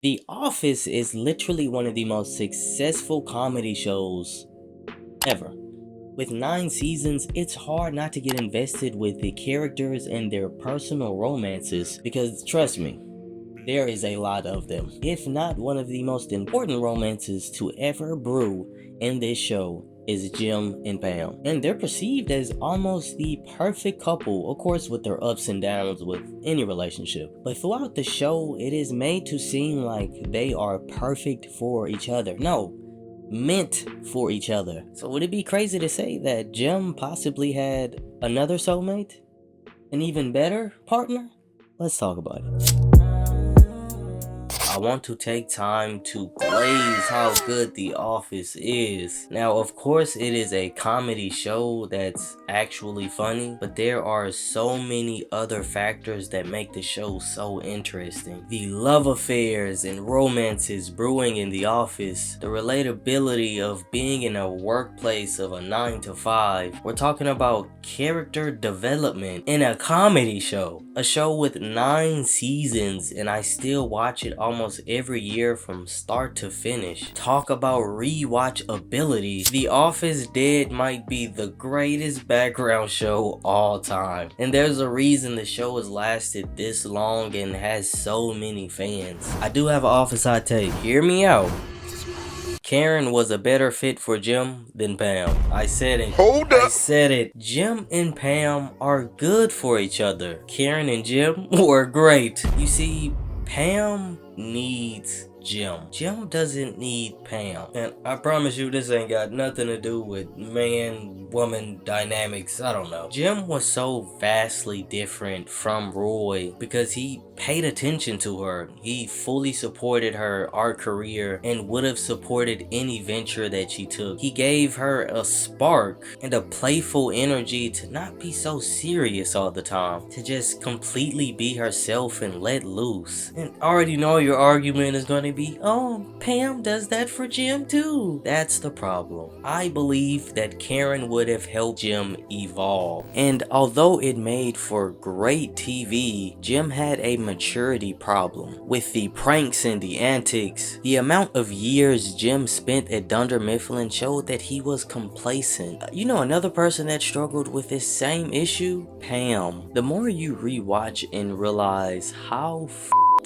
The Office is literally one of the most successful comedy shows ever. With 9 seasons, it's hard not to get invested with the characters and their personal romances because, trust me, there is a lot of them. If not, one of the most important romances to ever brew in this show is Jim and Pam. And they're perceived as almost the perfect couple, of course with their ups and downs with any relationship. But throughout the show, it is made to seem like they are perfect for each other. No, meant for each other. So would it be crazy to say that Jim possibly had another soulmate? An even better partner? Let's talk about it. I want to take time to glaze how good The Office is. Now, of course, it is a comedy show that's actually funny, but there are so many other factors that make the show so interesting. The love affairs and romances brewing in The Office, the relatability of being in a workplace of a 9 to 5. We're talking about character development in a comedy show. A show with 9 seasons, and I still watch it almost every year from start to finish. Talk about rewatchability. The Office Dead might be the greatest background show all time. And there's a reason the show has lasted this long and has so many fans. I do have an Office hot take. Hear me out. Karen was a better fit for Jim than Pam. I said it. Hold up. I said it. Jim and Pam are good for each other. Karen and Jim were great. You see, Pam needs Jim. Jim doesn't need Pam. And I promise you this ain't got nothing to do with man-woman dynamics. I don't know. Jim was so vastly different from Roy because he paid attention to her. He fully supported her art career and would have supported any venture that she took. He gave her a spark and a playful energy to not be so serious all the time. To just completely be herself and let loose. And I already know your argument is going to be, oh, Pam does that for Jim too. That's the problem. I believe that Karen would have helped Jim evolve. And although it made for great TV, Jim had a maturity problem. With the pranks and the antics, the amount of years Jim spent at Dunder Mifflin showed that he was complacent. You know another person that struggled with this same issue? Pam. The more you rewatch and realize how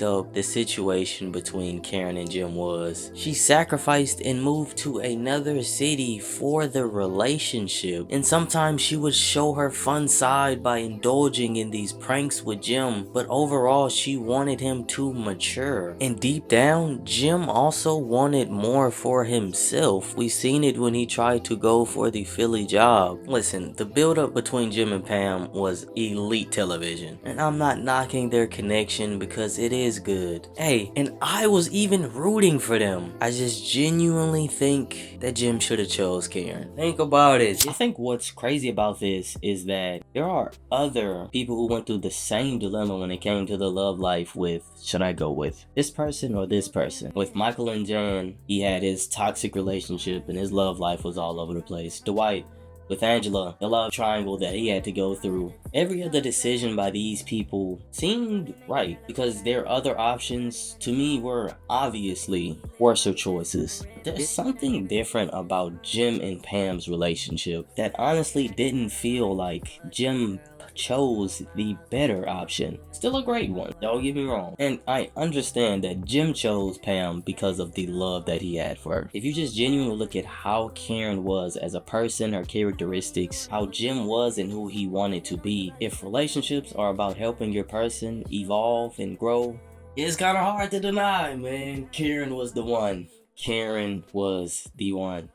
up the situation between Karen and Jim was, she sacrificed and moved to another city for the relationship, and sometimes she would show her fun side by indulging in these pranks with Jim, but overall she wanted him to mature. And deep down, Jim also wanted more for himself. We seen it when he tried to go for the Philly job. Listen, the build up between Jim and Pam was elite television, and I'm not knocking their connection because it is good. Hey, and I was even rooting for them. I just genuinely think that Jim should have chose Karen. Think about it. I think what's crazy about this is that there are other people who went through the same dilemma when it came to the love life with, should I go with this person or this person? With Michael and John, he had his toxic relationship and his love life was all over the place. Dwight, with Angela, the love triangle that he had to go through. Every other decision by these people seemed right because their other options to me were obviously worser choices. There's something different about Jim and Pam's relationship that honestly didn't feel like Jim chose the better option. Still a great one, don't get me wrong. And I understand that Jim chose Pam because of the love that he had for her. If you just genuinely look at how Karen was as a person, her characteristics, how Jim was and who he wanted to be, if relationships are about helping your person evolve and grow, it's kind of hard to deny, man. Karen was the one. Karen was the one.